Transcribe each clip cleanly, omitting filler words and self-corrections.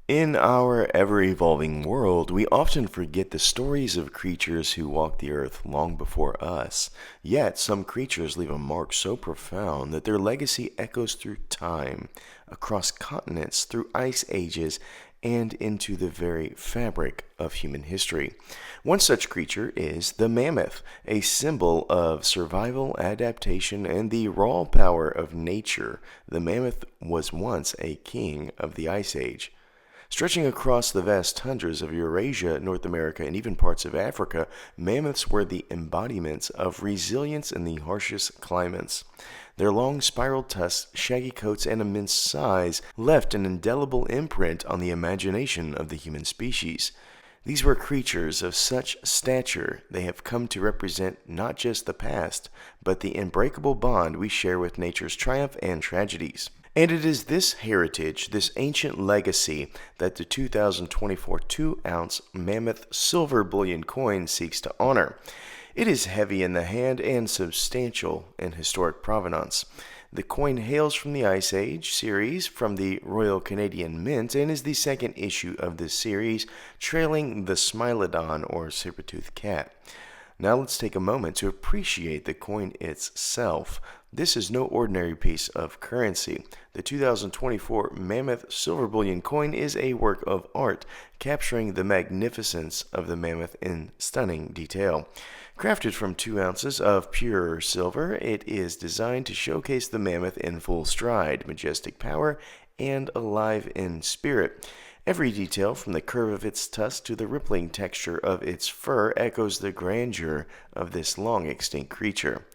In our ever evolving world, we often forget the stories of creatures who walked the earth long before us. Yet, some creatures leave a mark so profound that their legacy echoes through time, across continents, through ice ages, and into the very fabric of human history. One such creature is the mammoth, a symbol of survival, adaptation, and the raw power of nature. The mammoth was once a king of the Ice Age. Stretching across the vast tundras of Eurasia, North America, and even parts of Africa, mammoths were the embodiments of resilience in the harshest climates. Their long spiral tusks, shaggy coats, and immense size left an indelible imprint on the imagination of the human species. These were creatures of such stature they have come to represent not just the past, but the unbreakable bond we share with nature's triumph and tragedies. And it is this heritage, this ancient legacy, that the 2024 2-ounce Mammoth silver bullion coin seeks to honor. It is heavy in the hand and substantial in historic provenance. The coin hails from the Ice Age series from the Royal Canadian Mint and is the second issue of this series, trailing the Smilodon or saber-toothed cat. Now let's take a moment to appreciate the coin itself. This is no ordinary piece of currency. The 2024 Mammoth Silver Bullion Coin is a work of art, capturing the magnificence of the mammoth in stunning detail. Crafted from 2 ounces of pure silver, it is designed to showcase the mammoth in full stride, majestic power, and alive in spirit. Every detail, from the curve of its tusk to the rippling texture of its fur, echoes the grandeur of this long-extinct creature.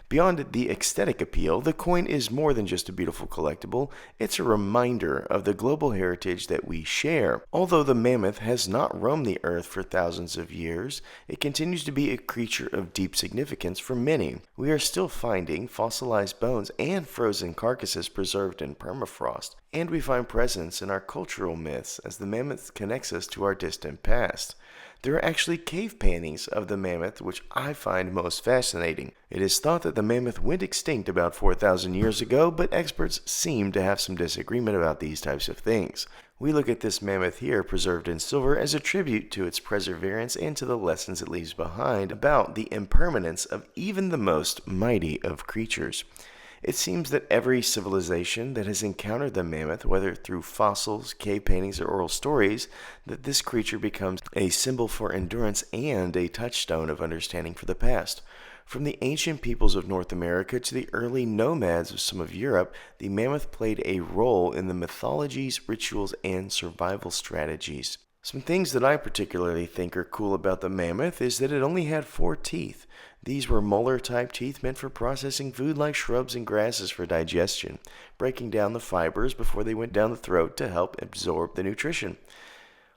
Beyond the aesthetic appeal, the coin is more than just a beautiful collectible. It's a reminder of the global heritage that we share. Although the mammoth has not roamed the earth for thousands of years, it continues to be a creature of deep significance for many. We are still finding fossilized bones and frozen carcasses preserved in permafrost, and we find presence in our cultural myths as the mammoth connects us to our distant past. There are actually cave paintings of the mammoth, which I find most fascinating. It is thought that the mammoth went extinct about 4,000 years ago, but experts seem to have some disagreement about these types of things. We look at this mammoth here, preserved in silver, as a tribute to its perseverance and to the lessons it leaves behind about the impermanence of even the most mighty of creatures. It seems that every civilization that has encountered the mammoth, whether through fossils, cave paintings, or oral stories, that this creature becomes a symbol for endurance and a touchstone of understanding for the past. From the ancient peoples of North America to the early nomads of some of Europe, the mammoth played a role in the mythologies, rituals, and survival strategies. Some things that I particularly think are cool about the mammoth is that it only had 4 teeth. These were molar-type teeth meant for processing food like shrubs and grasses for digestion, breaking down the fibers before they went down the throat to help absorb the nutrition.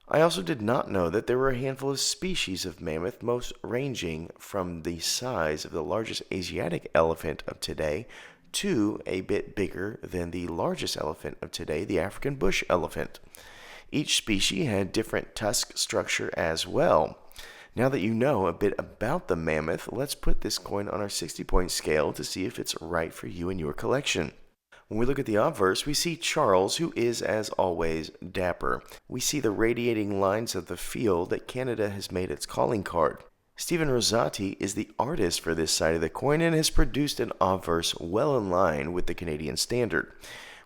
I also did not know that there were a handful of species of mammoth, most ranging from the size of the largest Asiatic elephant of today to a bit bigger than the largest elephant of today, the African bush elephant. Each species had different tusk structure as well. Now that you know a bit about the mammoth, let's put this coin on our 60-point scale to see if it's right for you and your collection. When we look at the obverse, we see Charles, who is, as always, dapper. We see the radiating lines of the field that Canada has made its calling card. Stephen Rosati is the artist for this side of the coin and has produced an obverse well in line with the Canadian standard.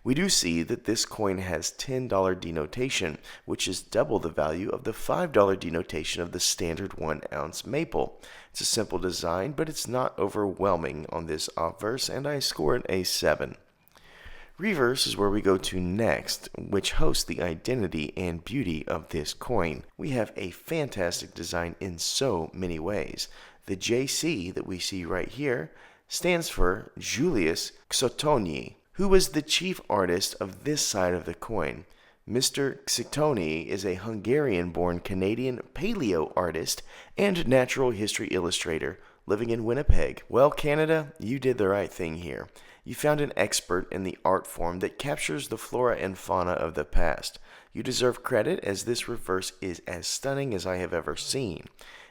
We do see that this coin has $10 denotation, which is double the value of the $5 denotation of the standard 1-ounce maple. It's a simple design, but it's not overwhelming on this obverse, and I score it a 7. Reverse is where we go to next, which hosts the identity and beauty of this coin. We have a fantastic design in so many ways. The JC that we see right here stands for Julius Xotonyi, who was the chief artist of this side of the coin. Mr. Xotonyi is a Hungarian-born Canadian paleo artist and natural history illustrator living in Winnipeg. Well, Canada, you did the right thing here. You found an expert in the art form that captures the flora and fauna of the past. You deserve credit, as this reverse is as stunning as I have ever seen.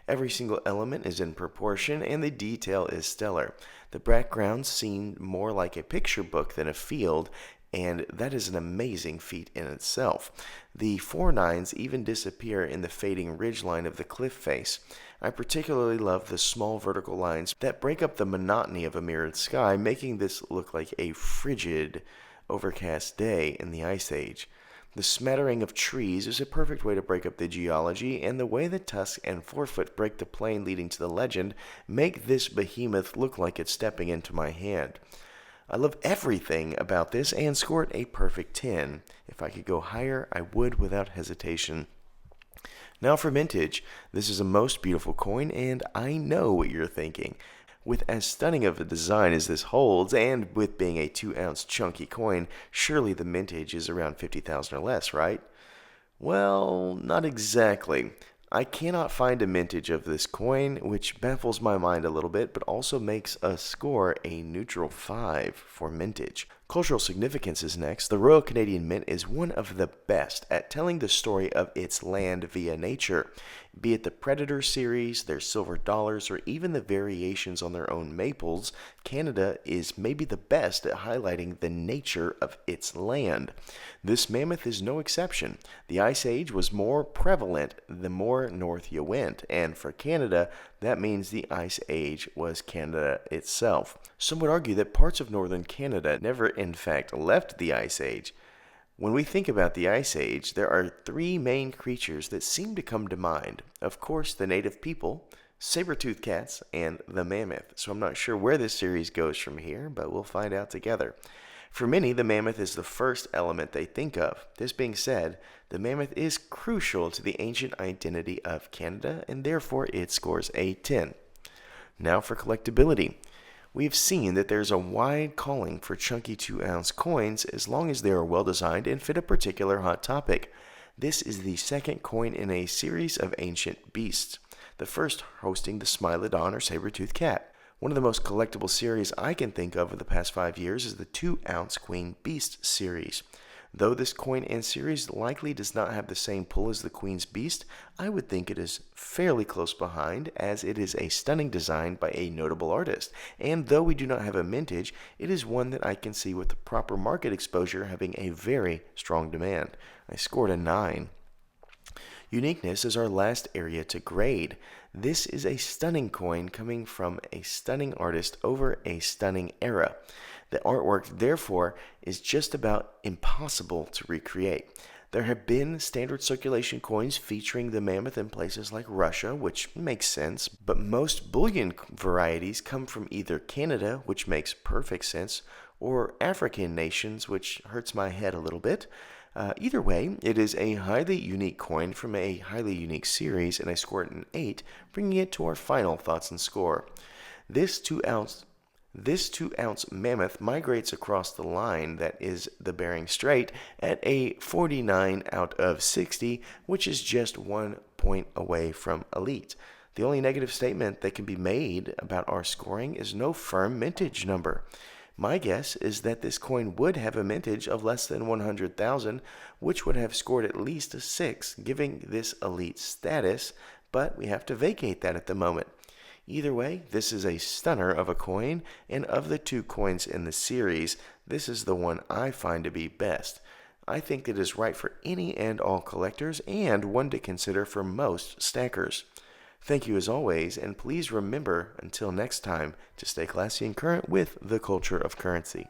Every single element is in proportion and the detail is stellar. The background seemed more like a picture book than a field, and that is an amazing feat in itself. The 4 9s even disappear in the fading ridgeline of the cliff face. I particularly love the small vertical lines that break up the monotony of a mirrored sky, making this look like a frigid, overcast day in the Ice Age. The smattering of trees is a perfect way to break up the geology, and the way the tusk and forefoot break the plane leading to the legend make this behemoth look like it's stepping into my hand. I love everything about this and score it a perfect 10. If I could go higher, I would without hesitation. Now for mintage, this is a most beautiful coin, and I know what you're thinking. With as stunning of a design as this holds, and with being a 2-ounce chunky coin, surely the mintage is around 50,000 or less, right? Well, not exactly. I cannot find a mintage of this coin, which baffles my mind a little bit, but also makes us score a neutral 5 for mintage. Cultural significance is next. The Royal Canadian Mint is one of the best at telling the story of its land via nature. Be it the Predator series, their silver dollars, or even the variations on their own maples, Canada is maybe the best at highlighting the nature of its land. This mammoth is no exception. The Ice Age was more prevalent the more north you went, and for Canada, that means the Ice Age was Canada itself. Some would argue that parts of northern Canada never in fact left the Ice Age. When we think about the Ice Age, there are 3 main creatures that seem to come to mind. Of course, the native people, saber-toothed cats, and the mammoth. So I'm not sure where this series goes from here, but we'll find out together. For many, the mammoth is the first element they think of. This being said, the mammoth is crucial to the ancient identity of Canada, and therefore it scores a 10. Now for collectability. We've seen that there's a wide calling for chunky 2-ounce coins as long as they are well designed and fit a particular hot topic. This is the second coin in a series of ancient beasts, the first hosting the Smilodon or saber-toothed cat. One of the most collectible series I can think of the past 5 years is the 2-ounce Queen Beast series. Though this coin and series likely does not have the same pull as the Queen's Beast, I would think it is fairly close behind, as it is a stunning design by a notable artist. And though we do not have a mintage, it is one that I can see with the proper market exposure having a very strong demand. I scored a 9. Uniqueness is our last area to grade. This is a stunning coin coming from a stunning artist over a stunning era. The artwork, therefore, is just about impossible to recreate. There have been standard circulation coins featuring the mammoth in places like Russia, which makes sense, but most bullion varieties come from either Canada, which makes perfect sense, or African nations, which hurts my head a little bit. Either way, it is a highly unique coin from a highly unique series, and I scored an 8, bringing it to our final thoughts and score. This 2-ounce mammoth migrates across the line that is the Bering Strait at a 49 out of 60, which is just 1 point away from elite. The only negative statement that can be made about our scoring is no firm mintage number. My guess is that this coin would have a mintage of less than 100,000, which would have scored at least a 6, giving this elite status, but we have to vacate that at the moment. Either way, this is a stunner of a coin, and of the 2 coins in the series, this is the one I find to be best. I think it is right for any and all collectors, and one to consider for most stackers. Thank you as always, and please remember, until next time, to stay classy and current with the culture of currency.